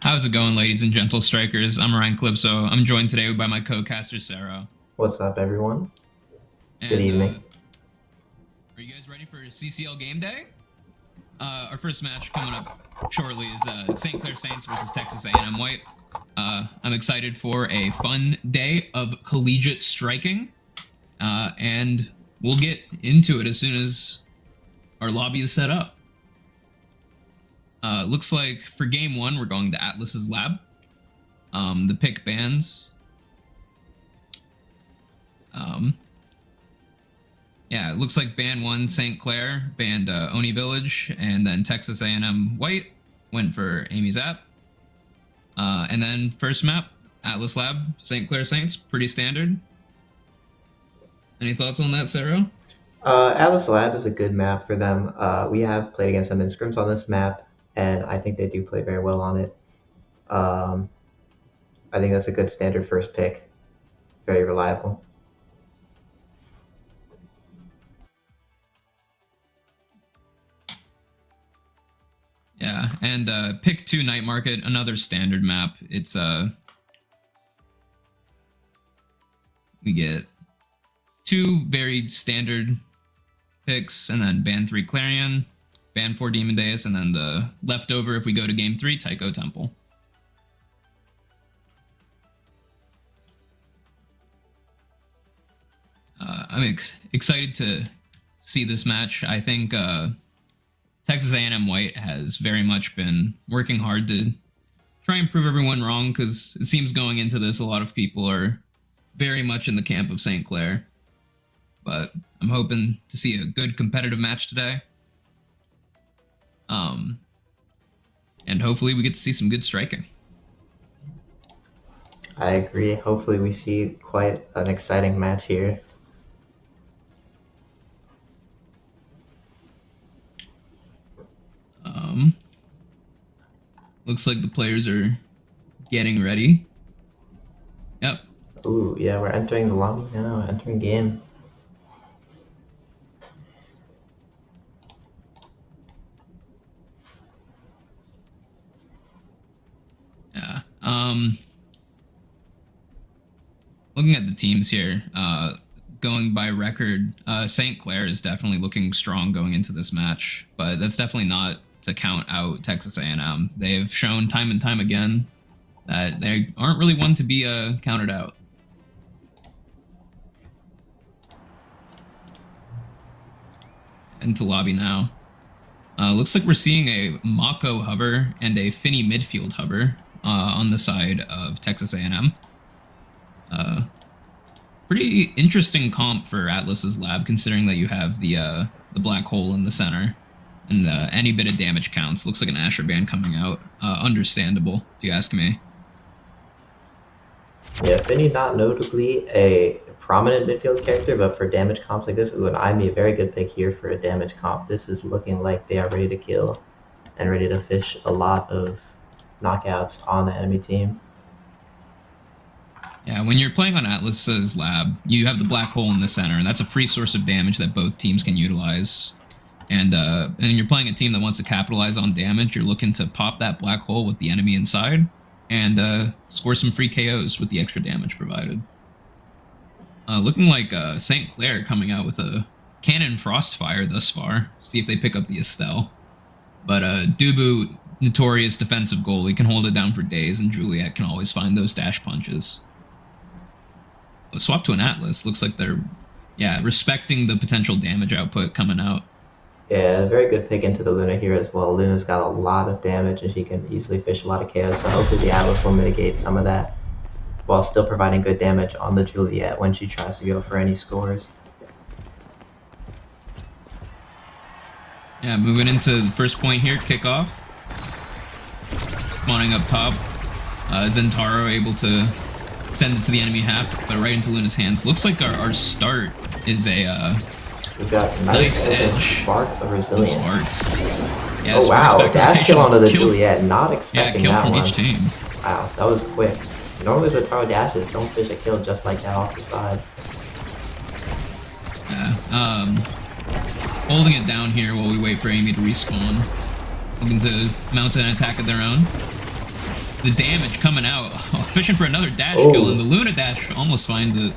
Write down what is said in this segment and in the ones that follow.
How's it going, ladies and gentle strikers? I'm Ryan Clipso. I'm joined today by my co-caster, Sarah. What's up, everyone? Good And evening. are you guys ready for CCL game day? Our first match coming up shortly is St. Clair Saints versus Texas A&M White. I'm excited for a fun day of collegiate striking, and we'll get into it as soon as our lobby is set up. Looks like for game one, we're going to Atlas's lab. The pick bands. Yeah, it looks like band one, St. Clair, band Oni Village, and then Texas A&M White went for Amy's app. And then first map, Atlas Lab, St. Clair Saints, pretty standard. Any thoughts on that, Sarah? Atlas Lab is a good map for them. We have played against them in scrims on this map, and I think they do play very well on it. I think that's a good standard first pick. Very reliable. Yeah, and pick two Night Market, another standard map. It's we get two very standard picks, and then band three Clarion, band four Demon Deus, and then the leftover if we go to game three, Tycho Temple. I'm excited to see this match. I think Texas A&M White has very much been working hard to try and prove everyone wrong, because it seems going into this, a lot of people are very much in the camp of St. Clair. But I'm hoping to see a good competitive match today. And hopefully we get to see some good striking. I agree. Hopefully we see quite an exciting match here. Looks like the players are getting ready. Yep. Ooh, yeah, we're entering the lobby now, entering game. Yeah. Looking at the teams here, going by record, St. Clair is definitely looking strong going into this match, but that's definitely not to count out Texas A&M. They have shown time and time again that they aren't really one to be counted out. Into lobby now. Looks like we're seeing a Mako hover and a Finny midfield hover on the side of Texas A&M. Pretty interesting comp for Atlas's lab, considering that you have the black hole in the center, and any bit of damage counts. Looks like an Asher band coming out. Understandable, if you ask me. Yeah, Finny not notably a prominent midfield character, but for damage comps like this, it would be a very good pick here for a damage comp. This is looking like they are ready to kill and ready to fish a lot of knockouts on the enemy team. Yeah, when you're playing on Atlas's lab, you have the black hole in the center, and that's a free source of damage that both teams can utilize. And you're playing a team that wants to capitalize on damage. You're looking to pop that black hole with the enemy inside and score some free KOs with the extra damage provided. Looking like St. Clair coming out with a Cannon Frostfire thus far. See if they pick up the Estelle. But Dubu, notorious defensive goalie, can hold it down for days, and Juliet can always find those dash punches. Swap to an Atlas. Looks like they're, respecting the potential damage output coming out. Yeah, very good pick into the Luna here as well. Luna's got a lot of damage, and she can easily fish a lot of KOs, so hopefully the Atlas will mitigate some of that, while still providing good damage on the Juliet when she tries to go for any scores. Yeah, moving into the first point here, kickoff. Spawning up top. Zentaro able to send it to the enemy half, but right into Luna's hands. Looks like our start is a We've got nice edge. Spark of Resilience. Sparks. Yeah, oh wow, dash kill onto the kill, Juliet, not expecting kill that from one. Each team. Wow, that was quick. Normally Zentaro dashes, don't fish a kill just like that off the side. Yeah, holding it down here while we wait for Amy to respawn. Looking to mount an attack of their own. the damage coming out. Fishing for another dash Oh. kill, and the Luna dash almost finds it.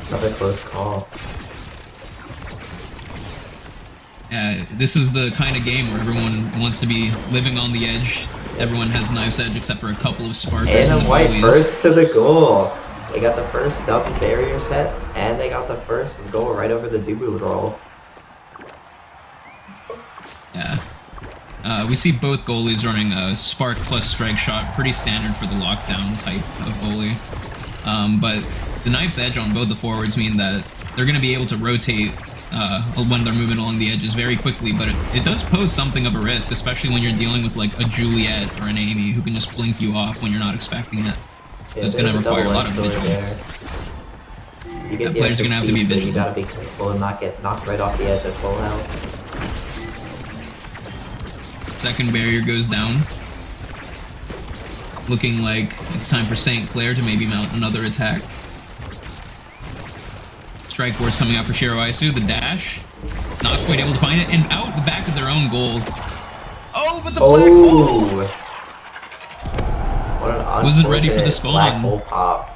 Another close call. Yeah, this is the kind of game where everyone wants to be living on the edge. Everyone has Knife's Edge except for a couple of Sparkers And a the white goalies. first to the goal. They got the first double barrier set, and they got the first goal right over the Dubu roll. Yeah. We see both goalies running a Spark plus Strike Shot, pretty standard for the lockdown type of goalie. But the Knife's Edge on both the forwards mean that they're going to be able to rotate when they're moving along the edges very quickly, but it does pose something of a risk, especially when you're dealing with like a Juliet or an Amy who can just blink you off when you're not expecting it. So Yeah, it's going to require a lot of double-edged sword vigilance. there. You get the Players are extra going to have to be speed, but vigilant. you gotta be careful and not get knocked right off the edge at full health. Second barrier goes down. Looking like it's time for St. Clair to maybe mount another attack. Strike board's coming out for Shiraisu. The dash. Not quite able to find it. And out the back of their own goal. Oh, but the black hole! What an Wasn't ready for the unfortunate spawn. black hole pop.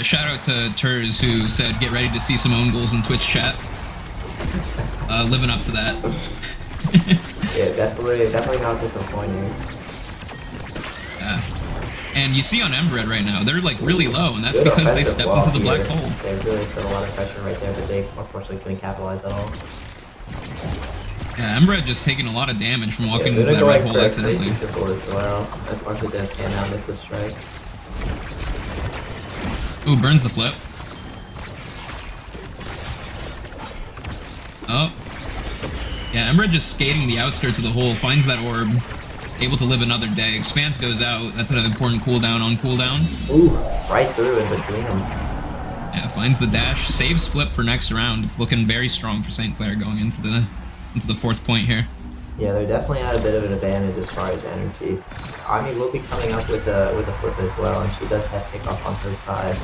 Shout out to Turs who said get ready to see some own goals in Twitch chat. Living up to that. Yeah, definitely not disappointing. Yeah. And you see on Embered right now, they're like really low, and that's Good because they offensive stepped wall into the black here. hole. They really put a lot of pressure right there, but they unfortunately couldn't capitalize at all. Yeah, Embered just taking a lot of damage from walking into They're that going red for hole a accidentally. crazy triple as well. Unfortunately, didn't pan out, missed the strike. Ooh, burns the flip. Oh. Yeah, Embered just skating the outskirts of the hole, finds that orb, able to live another day. Expanse goes out, that's an important cooldown on cooldown. Ooh, right through in between them. Yeah, finds the dash, saves flip for next round. It's looking very strong for St. Clair going into the fourth point here. Yeah, they're definitely at a bit of an advantage as far as energy. Ami will be coming up with a flip as well, and she does have kickoff on her side.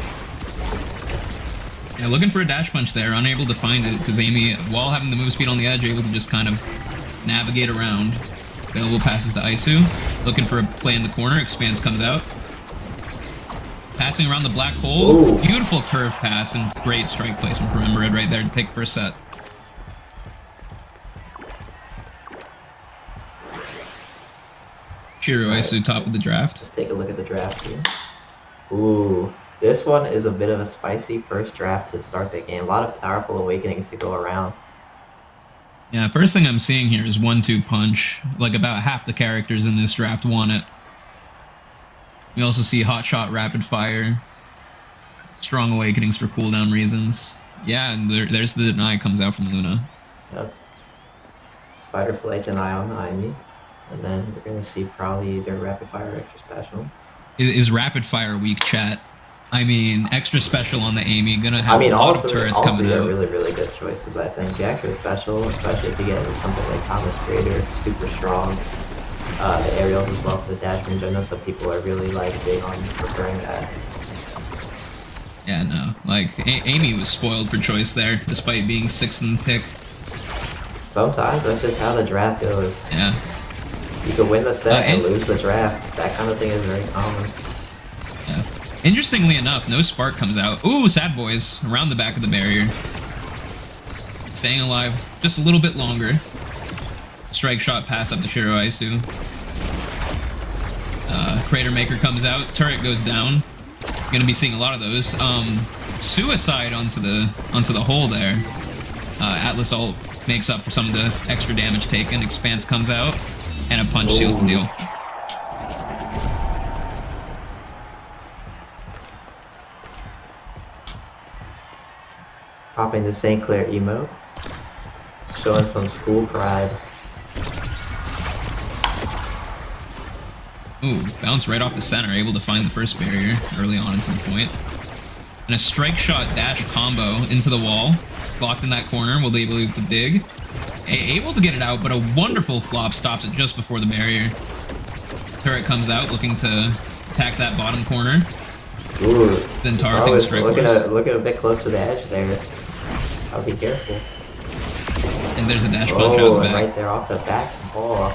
Yeah, looking for a dash punch there, unable to find it because Amy, while having the move speed on the edge, able to just kind of navigate around. Available passes to Isu. Looking for a play in the corner. Expanse comes out. Passing around the black hole. Ooh. Beautiful curve pass and great strike placement from Embered right there to take first set. Shiro Isu, top of the draft. Let's take a look at the draft here. Ooh, this one is a bit of a spicy first draft to start the game. A lot of powerful awakenings to go around. Yeah, first thing I'm seeing here is 1-2 punch. Like about half the characters in this draft want it. We also see hot shot rapid fire. Strong awakenings for cooldown reasons. Yeah, and there's the deny comes out from Luna. Yep. Fighter flight deny on the Amy. And then we're gonna see probably either rapid fire or extra special. Is rapid fire weak, chat? I mean, extra special on the Amy, gonna have a lot of turrets all coming three are out. really, really good choices, I think. The extra special, especially if you get something like Thomas Creator, super strong. The aerials as well for the dash range. I know some people are really like big on preferring that. Yeah, no. Like, Amy was spoiled for choice there, despite being 6th in the pick. Sometimes that's just how the draft goes. Yeah. You could win the set and and- lose the draft. That kind of thing is very common. Yeah. Interestingly enough, no spark comes out. Ooh, Sad Boys around the back of the barrier. Staying alive just a little bit longer. Strike shot pass up to Shiro Isu. Crater Maker comes out. Turret goes down. Gonna be seeing a lot of those. Suicide onto the hole there. Atlas ult makes up for some of the extra damage taken. Expanse comes out, and a punch seals the deal. Popping the St. Clair emote. Showing some school pride. Ooh, bounce right off the center, able to find the first barrier early on into the point. And a strike shot dash combo into the wall. Blocked in that corner, will be able to dig. Able to get it out, but a wonderful flop stops it just before the barrier. Turret comes out, looking to attack that bottom corner. Ooh. Then targeting strike looking force. a bit close to the edge there. I'll be careful. And there's a dash punch out Oh, the and back. right there off the back ball.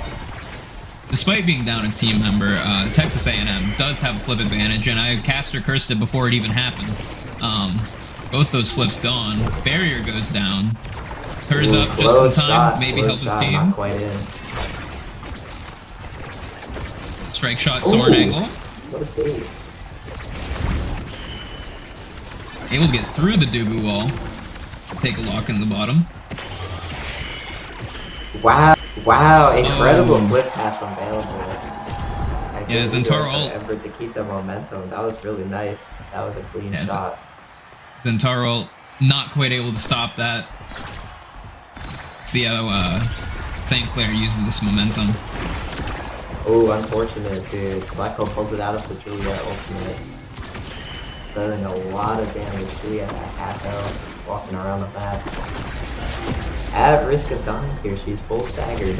Despite being down a team member, Texas A&M does have a flip advantage, and I caster cursed it before it even happened. Both those flips gone. Barrier goes down. Hers up just in time. Maybe help his team. Not quite in. Strike shot, sword angle. What a save. Able to get through the Dubu wall. Take a lock in the bottom. Wow, wow, incredible flip pass from Available. Yeah, Zentaro ult. Effort to keep the momentum. That was really nice. That was a clean shot. Zentaro not quite able to stop that. See how St. Clair uses this momentum. Oh, unfortunate, dude. Black Hole pulls it out of the Juliet ultimate. Doing a lot of damage. Juliet at half health, walking around the map. At risk of dying here, she's full staggered.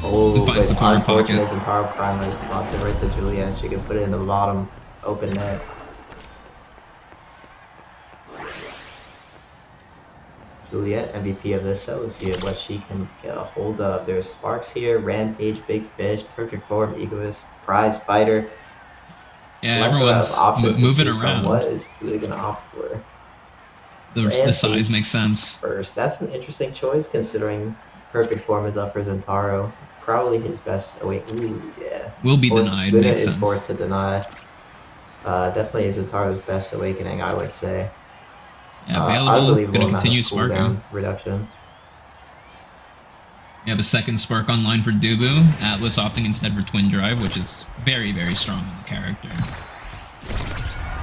Oh, but unfortunate Zentaro Primer slots it right to Juliet, and she can put it in the bottom open net. Juliet, MVP of this set, let's see what she can get a hold of. There's Sparks here, Rampage, Big Fish, Perfect Form, Egoist, Prize Fighter. Yeah, everyone's moving around. What is Juliet going to opt for? The size makes sense. First, that's an interesting choice considering Perfect Form is up for Zentaro. Probably his best. Oh wait, ooh, yeah. Will be denied. Luna makes is sense. forced to deny. Definitely Zentaro's best awakening, I would say. Yeah, available. Going to continue sparking. Reduction. You have a second spark online for Dubu. Atlas opting instead for Twin Drive, which is very, very strong on the character.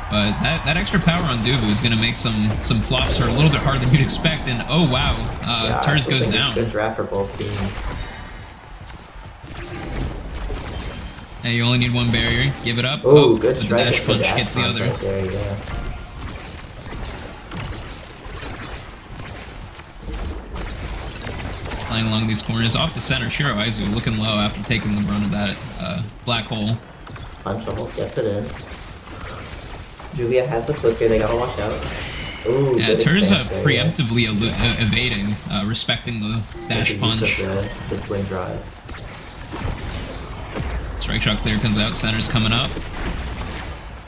But that extra power on Dubu is going to make some flops her a little bit harder than you'd expect. And oh wow, Turs goes down. Good draft for both teams. Hey, you only need one barrier. Give it up. Oh, good the strike. dash punch gets the other. Right there, yeah. Flying along these corners. Off the center, Shiro Aizu looking low after taking the brunt of that black hole. Punch almost gets it in. Julia has the flip here, they gotta watch out. Ooh, yeah, Turs preemptively evading, respecting the dash punch. The twin drive. Strike shot clear comes out, center's coming up.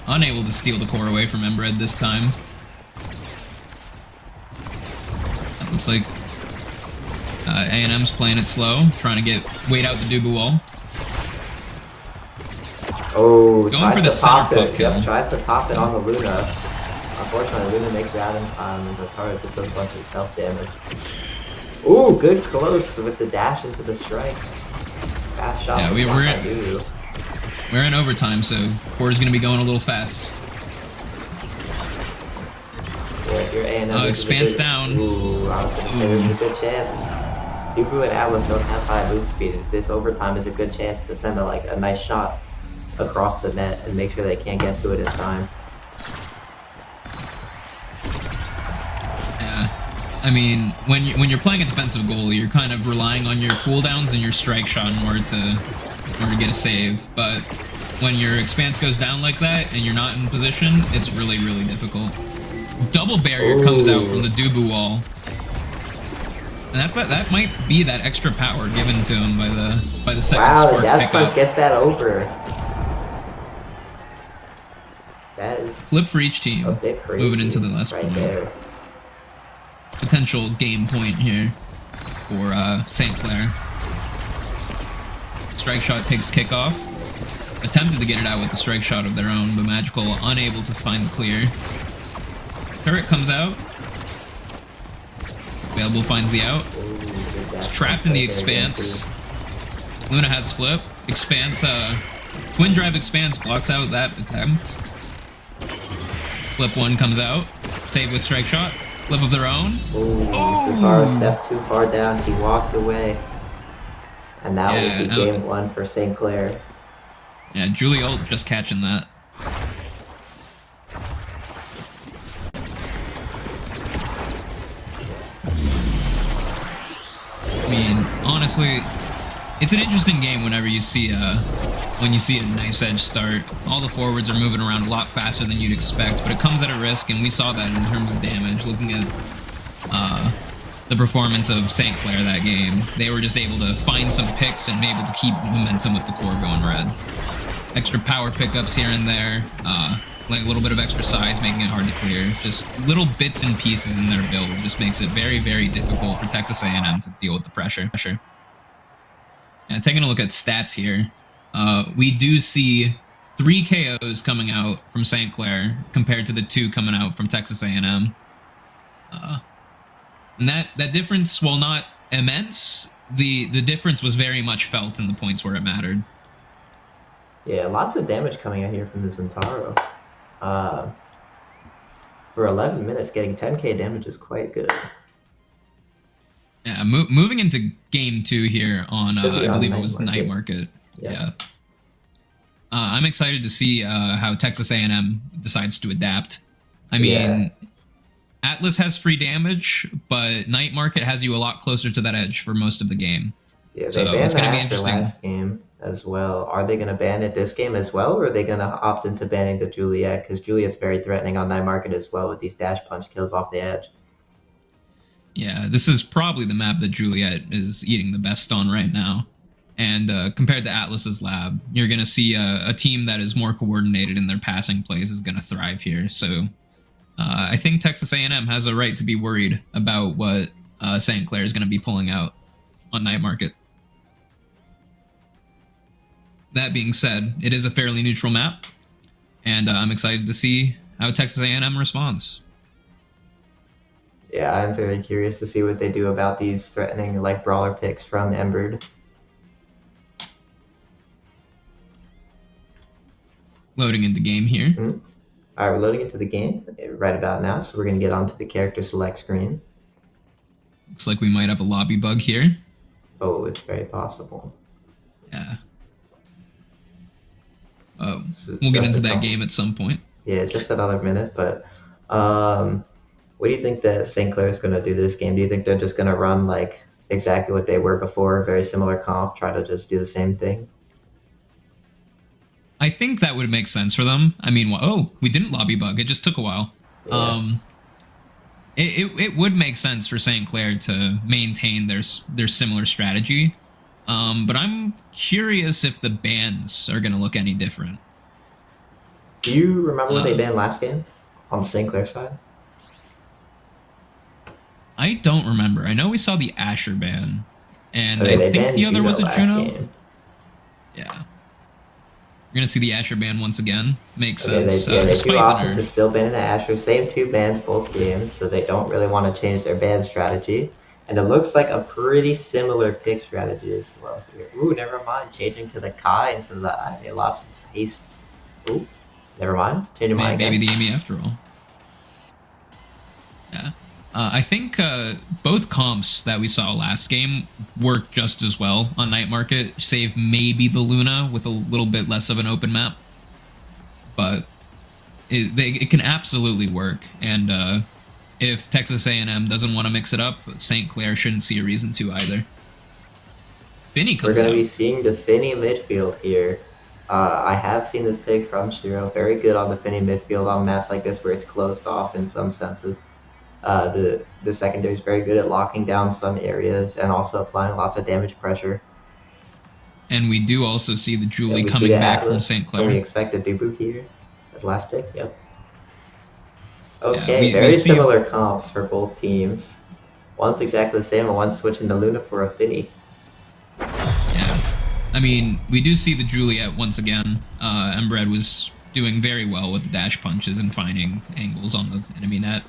Unable to steal the core away from Embered this time. That looks like A&M's playing it slow, trying to wait out the Dubu wall. Oh, going for the center pop kill. Yep, tries to pop it on the Luna. Unfortunately, Luna makes it out in time, and Zentaro just does a bunch of self-damage. Ooh, good close with the dash into the strike. Fast shot. Yeah, we're in overtime, so quarter's gonna be going a little fast. Yeah, your A&M expands down. Ooh, I was gonna say there's a good chance. Dubu and Atlas don't have high move speed. This overtime is a good chance to send a nice shot across the net and make sure they can't get to it in time. Yeah, I mean, when you're playing a defensive goalie, you're kind of relying on your cooldowns and your strike shot in order to get a save. But when your expanse goes down like that and you're not in position, it's really, really difficult. Double barrier comes out from the Dubu wall. And that might be that extra power given to him by the second spark dash pickup. punch gets that over. That is flip for each team. A bit crazy. Moving into the last point. There. Potential game point here for St. Clair. Strike shot takes kickoff. Attempted to get it out with the strike shot of their own, but Magical unable to find the clear. Turret comes out. Available finds the out. It's trapped in the expanse. Luna has flip. Expanse, Twin Drive expanse blocks out that attempt. Flip one comes out. Save with strike shot. Flip of their own. Zentaro stepped too far down. He walked away. And that will be game one for St. Clair. Yeah, Julie ult just catching that. I mean, honestly, it's an interesting game whenever you see when you see a nice edge start. All the forwards are moving around a lot faster than you'd expect, but it comes at a risk, and we saw that in terms of damage. Looking at the performance of St. Clair that game. They were just able to find some picks and be able to keep momentum with the core going red. Extra power pickups here and there, like a little bit of extra size making it hard to clear. Just little bits and pieces in their build just makes it very, very difficult for Texas A&M to deal with the pressure. And taking a look at stats here, we do see 3 KOs coming out from St. Clair compared to the 2 coming out from Texas A&M. And that difference, while not immense, the difference was very much felt in the points where it mattered. Yeah, lots of damage coming out here from the Zentaro. For 11 minutes, getting 10k damage is quite good. Yeah, moving into game 2 here on, I believe it was Night Market. Yeah. I'm excited to see how Texas A&M decides to adapt. I mean, Atlas has free damage, but Night Market has you a lot closer to that edge for most of the game. Yeah, they banned the Asher last game as well. Are they going to ban it this game as well, or are they going to opt into banning the Juliet? Because Juliet's very threatening on Night Market as well with these dash punch kills off the edge. Yeah, this is probably the map that Juliet is eating the best on right now. And compared to Atlas's lab, you're going to see a team that is more coordinated in their passing plays is going to thrive here. So I think Texas A&M has a right to be worried about what St. Clair is going to be pulling out on Night Market. That being said, it is a fairly neutral map, and I'm excited to see how Texas A&M responds. Yeah, I'm very curious to see what they do about these threatening like brawler picks from Embered. Loading into game here. Mm-hmm. All right, we're loading into the game right about now, so we're going to get onto the character select screen. Looks like we might have a lobby bug here. Oh, it's very possible. Yeah. We'll get into that game at some point. Yeah, just another minute, but what do you think that St. Clair is going to do this game? Do you think they're just going to run like exactly what they were before, very similar comp, try to just do the same thing? I think that would make sense for them. I mean, we didn't lobby bug. It just took a while. Yeah. It would make sense for St. Clair to maintain their similar strategy. But I'm curious if the bans are going to look any different. Do you remember what they banned last game on the St. Clair side? I don't remember. I know we saw the Asher ban, and I think the other was a Juno. Game. Yeah. We're going to see the Asher ban once again. Makes sense. They do opt to still ban the Asher. Same 2 bans both games, so they don't really want to change their ban strategy. And it looks like a pretty similar pick strategy as well here. Ooh, never mind. Changing to the Kai instead of the I. They lost some haste. Ooh, never mind. Changing my maybe the Amy after all. Yeah. I think both comps that we saw last game worked just as well on Night Market, save maybe the Luna with a little bit less of an open map. But it can absolutely work. And if Texas A&M doesn't want to mix it up, St. Clair shouldn't see a reason to either. Finney comes out. We're going to be seeing the Finney midfield here. I have seen this pick from Shiro. Very good on the Finney midfield on maps like this where it's closed off in some senses. The secondary is very good at locking down some areas and also applying lots of damage pressure. And we do also see the Julie coming back from St. Clair. Can we expect a Dubu here as last pick? Yep. Okay, very similar comps for both teams. One's exactly the same and one's switching to Luna for a Finney. Yeah. I mean, we do see the Juliet once again. Embred was doing very well with the dash punches and finding angles on the enemy net.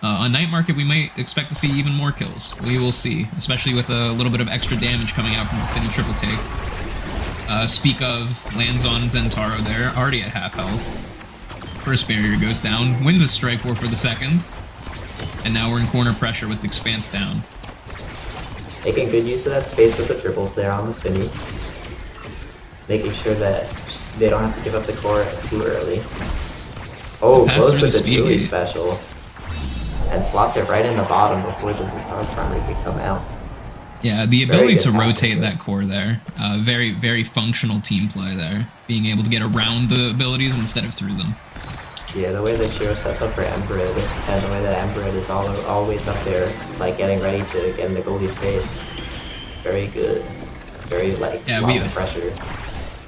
On Night Market, we might expect to see even more kills. We will see, especially with a little bit of extra damage coming out from the Finney triple take. Speak of, lands on Zentaro there, already at half health. First barrier goes down, wins a strike war for the second, and now we're in corner pressure with the expanse down. Making good use of that space with the triples there on the Finney. Making sure that they don't have to give up the core too early. Oh, close with the Julie special. And slots it right in the bottom before the Zentaro primary can come out. Yeah, the ability to rotate that core there. Very, very functional team play there. Being able to get around the abilities instead of through them. Yeah, the way that Shiro sets up for Emperor, and the way that Emperor is always up there, like getting ready to get in the goalie's face. Very good. Very like lots of pressure.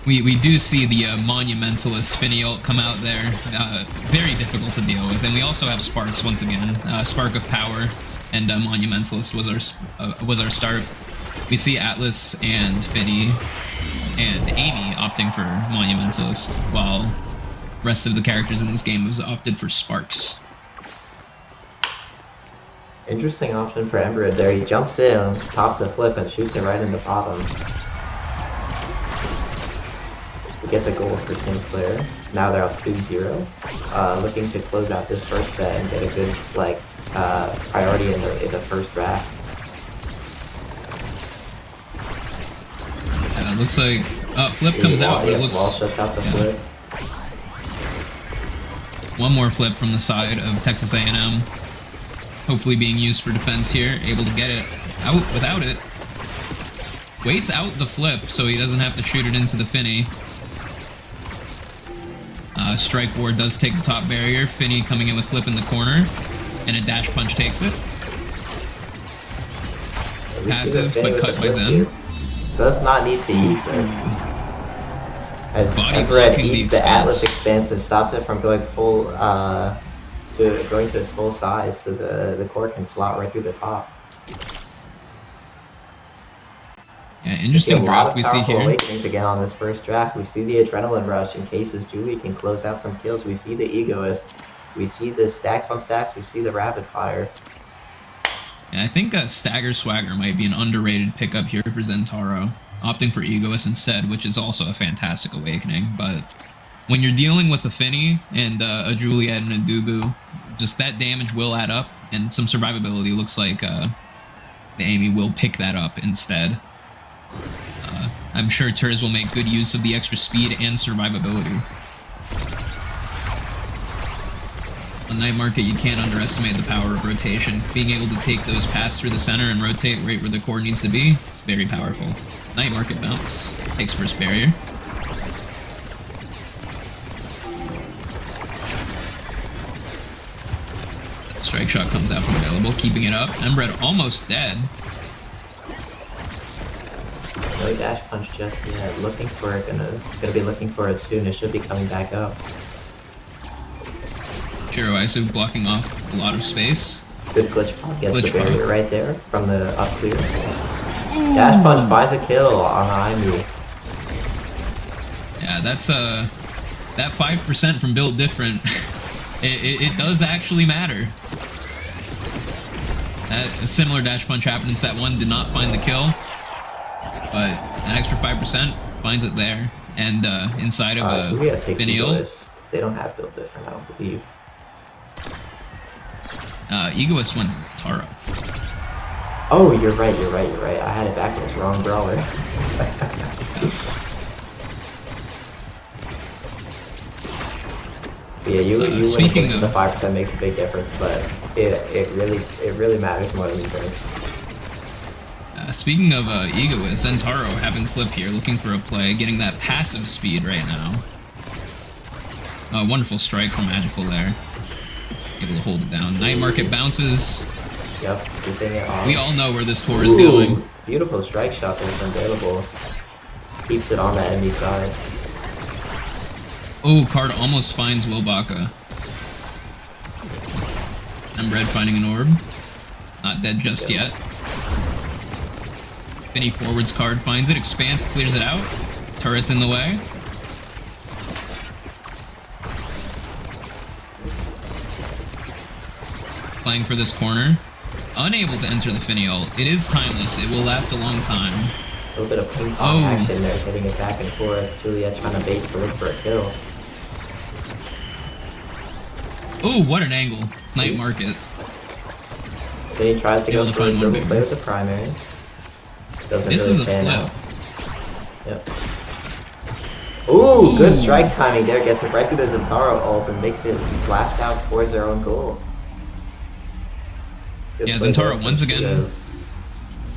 We do see the Monumentalist Finny ult come out there. Very difficult to deal with. And we also have Sparks once again. Spark of Power and Monumentalist was our start. We see Atlas and Finny and Amy opting for Monumentalist, while rest of the characters in this game was opted for Sparks. Interesting option for Emperor there. He jumps in, tops a flip, and shoots it right in the bottom. He gets a goal for Sinclair. Now they're up 2-0. Looking to close out this first set and get a good priority in the first draft. Yeah, it looks like flip comes out, but it looks Wall shuts out the flip. One more flip from the side of Texas A&M. Hopefully being used for defense here. Able to get it out without it. Waits out the flip so he doesn't have to shoot it into the Finny. Strike Ward does take the top barrier. Finny coming in with flip in the corner. And a dash punch takes it. Passes, but cut by Zen. Does not need to use it. As Emperor eats the Atlas expansive, stops it from going full to its full size, so the core can slot right through the top. Yeah, interesting draft we see here. Awakenings again on this first draft. We see the adrenaline rush in cases Julie can close out some kills. We see the egoist. We see the stacks on stacks. We see the rapid fire. Yeah, I think Stagger Swagger might be an underrated pickup here for Zentaro, opting for Egoist instead, which is also a fantastic awakening. But when you're dealing with a Finny and a Juliet and a Dubu, just that damage will add up, and some survivability. Looks like the Amy will pick that up instead. I'm sure Turs will make good use of the extra speed and survivability. On Night Market, you can't underestimate the power of rotation. Being able to take those paths through the center and rotate right where the core needs to be, it's very powerful. Night Market bounce. Takes first barrier. Strike shot comes out from available, keeping it up. Embred almost dead. No dash punch just yet. Looking for it, gonna be looking for it soon. It should be coming back up. Shiro Isu blocking off a lot of space. Good glitch pop gets the barrier right there from the up clear. Dash punch finds a kill on Aimu. Yeah, that's that 5% from Built Different. it does actually matter. A similar dash punch happened in set 1, did not find the kill, but an extra 5% finds it there, and inside of a Finial. They don't have Built Different, I don't believe. Egoist went Taro. Oh, you're right. I had it backwards. Wrong brawler. Yeah, you speaking of the 5% makes a big difference, but it really matters more than you think. Speaking of Egoist, Zentaro having flip here, looking for a play, getting that passive speed right now. Wonderful strike from Magical there. Able to hold it down. Night Market bounces. Yep, keeping it on. We all know where this core is going. Beautiful strike shot that's available. Keeps it on the enemy side. Oh, card almost finds Wilbaka. Embred finding an orb. Not dead just yet. Finny forwards card finds it. Expanse clears it out. Turret's in the way. Playing for this corner. Unable to enter the Finny ult. It is timeless. It will last a long time. A little bit of ping pong action there, hitting it back and forth. Juliet trying to bait to look for a kill. Oh, what an angle. Night Market. Then he tries to go for a dribble play with the primary. Doesn't really pan out. Yep. Ooh, good strike timing there. Gets it right through the Zentaro ult and makes it blast out towards their own goal. Good yeah, Zentaro once again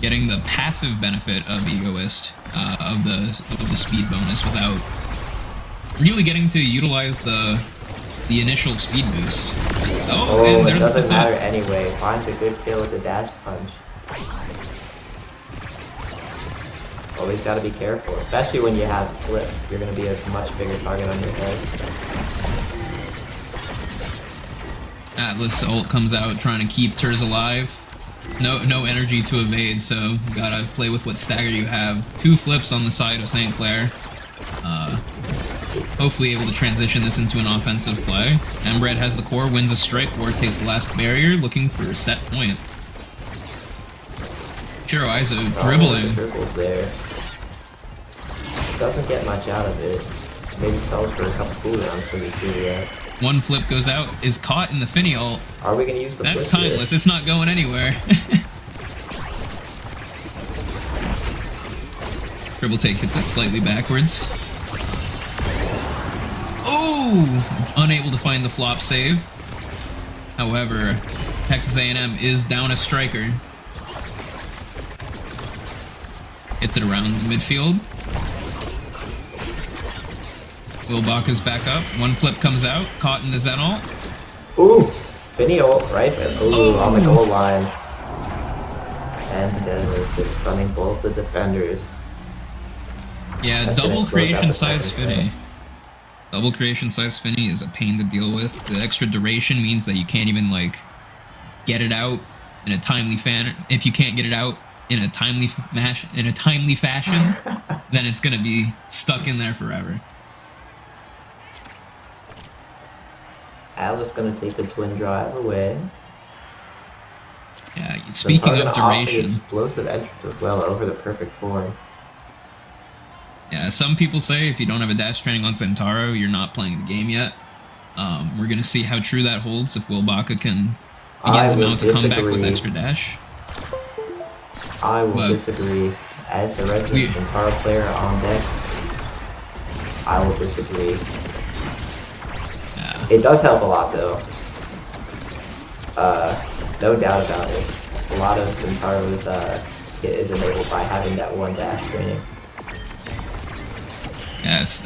getting the passive benefit of Egoist, of the speed bonus without really getting to utilize the the initial speed boost. Oh, Oh, and it there's the doesn't flip. matter anyway. Finds a good kill with the dash punch. Always got to be careful, especially when you have flip. You're going to be a much bigger target on your head. Atlas ult comes out trying to keep Turs alive. No energy to evade, so you gotta play with what stagger you have. 2 flips on the side of St. Clair. Hopefully able to transition this into an offensive play. Embred has the core, wins a strike, or takes the last barrier, looking for a set point. Shiroizo dribbling. Dribbles there. Doesn't get much out of it. Maybe stalls for a couple cooldowns for the Juliet. 1 flip goes out, is caught in the Finny ult. Are we gonna use the That's flip timeless, here? it's not going anywhere. Triple take hits it slightly backwards. Oh! Unable to find the flop save. However, Texas A&M is down a striker. Hits it around the midfield. Wilbach is back up. 1 flip comes out, caught in the Zen ult. Ooh! Finny ult right there. Ooh, on the goal line. And it's stunning both the defenders. Yeah, That's double gonna close out creation the size second Finny. set. Double creation size Finny is a pain to deal with. The extra duration means that you can't even like get it out in a timely fashion. If you can't get it out in a timely fashion, then it's gonna be stuck in there forever. Atlas gonna take the twin drive away. Yeah. Speaking of Off the duration, explosive entrance as well over the perfect form. yeah. Some people say if you don't have a dash training on Zentaro, you're not playing the game yet. We're gonna see how true that holds if Wilbaka can begin to mount a comeback with extra dash. I will But disagree. As a resident Zentaro player on deck, I will disagree. Yeah. It does help a lot though. No doubt about it. A lot of Zentaro's is enabled by having that 1 dash training. Yes.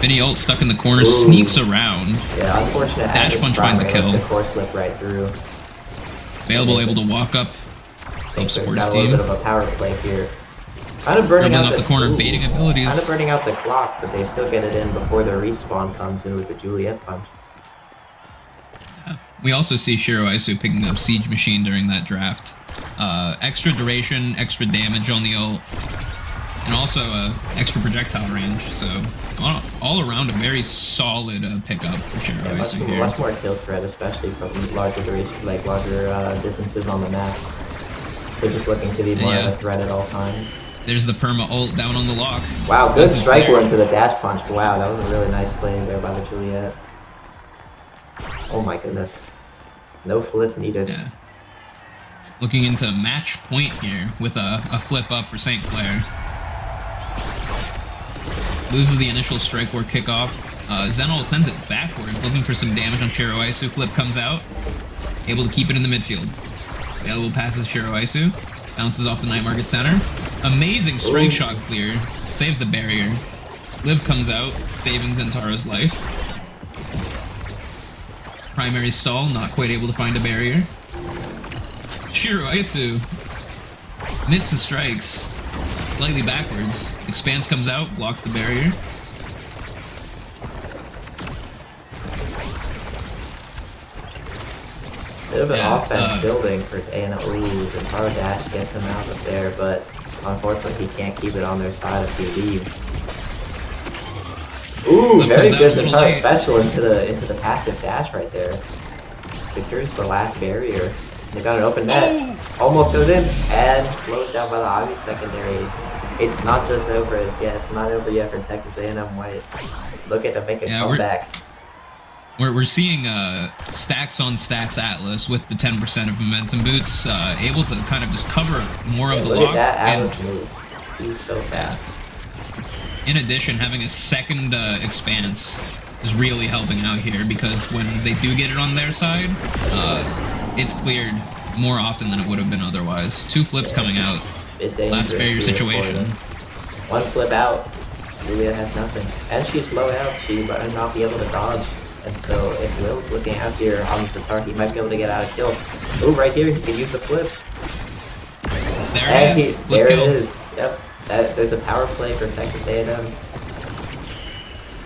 Finny ult stuck in the corner, Ooh. sneaks around. Yeah, unfortunate. Dash punch finds a kill. The core slip right through. Available, able to walk up. Help There's support got a team. little bit of a power play here. Kind of burning Dribbling out off the corner, baiting abilities. Kind of burning out the clock, but they still get it in before the respawn comes in with the Juliet punch. Yeah. We also see Shiroizu picking up Siege Machine during that draft. Extra duration, extra damage on the ult, and also extra projectile range. So all around a very solid pickup for Shiroizu here. Much more kill threat, especially from larger duration, like larger distances on the map. They're just looking to be more of a threat at all times. There's the perma ult down on the lock. Wow, good strike one to the dash punch. Wow, that was a really nice play there by the Juliet. Oh my goodness. No flip needed. Yeah. Looking into match point here with a flip up for St. Clair. Loses the initial strike war kickoff. Zenol sends it backwards, looking for some damage on Shiroizu. Flip comes out. Able to keep it in the midfield. Available passes Shiroizu. Bounces off the Night Market Center. Amazing strike shot clear. Saves the barrier. Liv comes out, saving Zentaro's life. Primary stall, not quite able to find a barrier. Shiroizu misses strikes. Slightly backwards. Expanse comes out, blocks the barrier. Bit of an offense building for A&M. Ooh, the power dash gets him out of there, but unfortunately he can't keep it on their side if he leaves. Ooh, very good Zentaro special into the passive dash right there. Secures the last barrier. They got an open net. Almost goes in and slows down by the obvious secondary. It's not just over as yet. It's not over yet for Texas A&M White. Looking to make a comeback. We're seeing stacks on stacks Atlas with the 10% of momentum boots, able to kind of just cover more of the look lock. Look at that Atlas move. He's so fast. In addition, having a second expanse is really helping out here because when they do get it on their side, it's cleared more often than it would have been otherwise. 2 flips coming out. Last barrier situation. 1 flip out. Julia has nothing. And she's low out. She might not be able to dodge. And so if Will's looking out here on the Tatar, he might be able to get out a kill. Oh, right here, he can use the flip. There And it is. Flip there kill. it is. Yep. There's a power play for Texas A&M.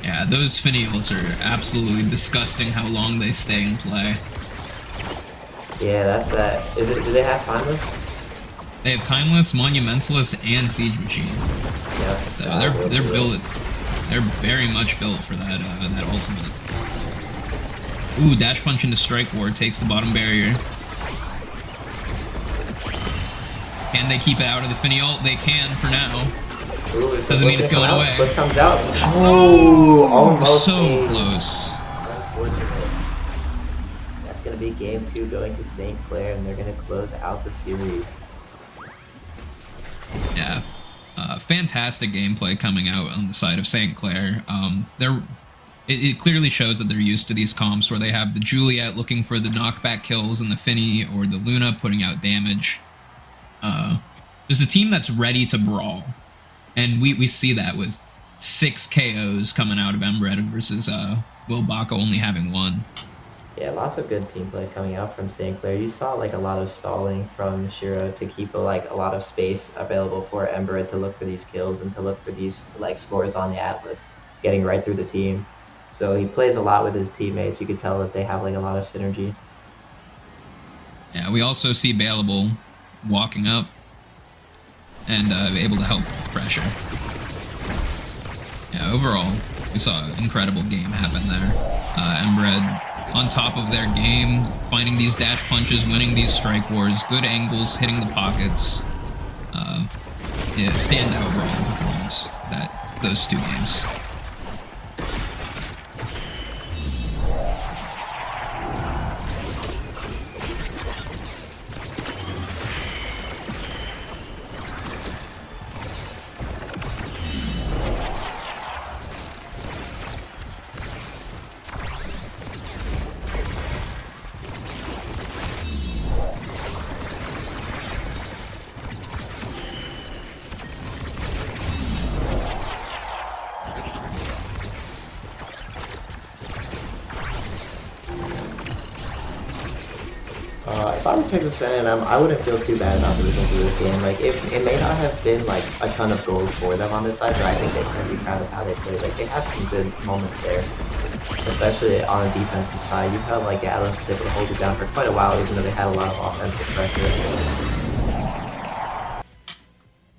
Yeah, those finials are absolutely disgusting how long they stay in play. Yeah, that's that. Do they have timeless? They have Timeless, Monumentalist, and Siege Machine. Yep. So they're built. They're very much built for that that ultimate. Ooh, dash punch into Strike Ward takes the bottom barrier. Can they keep it out of the finial? They can for now. Ooh, Doesn't mean it's going away. Flip comes out. Oh, almost. So made. close. Unfortunate. That's gonna be game 2 going to St. Clair, and they're gonna close out the series. Yeah. Fantastic gameplay coming out on the side of St. Clair. It clearly shows that they're used to these comps where they have the Juliet looking for the knockback kills and the Finny, or the Luna putting out damage. Just a team that's ready to brawl. And we see that with 6 KOs coming out of Embred versus Will Baca only having 1. Yeah, lots of good team play coming out from St. Clair. You saw like a lot of stalling from Shiro to keep a lot of space available for Embred to look for these kills and to look for these like scores on the Atlas, getting right through the team. So he plays a lot with his teammates. You could tell that they have like a lot of synergy. Yeah, we also see Bailable walking up and able to help with pressure. Yeah, overall, we saw an incredible game happen there. Embred on top of their game, finding these dash punches, winning these strike wars, good angles, hitting the pockets. Yeah, standout overall performance those 2 games. If I were Texas A&M, I wouldn't feel too bad about losing to this game. Like, it may not have been like a ton of goals for them on this side, but I think they can be proud of how they played. Like, they have some good moments there, especially on the defensive side. You felt like Atlas was able to hold it down for quite a while, even though they had a lot of offensive pressure.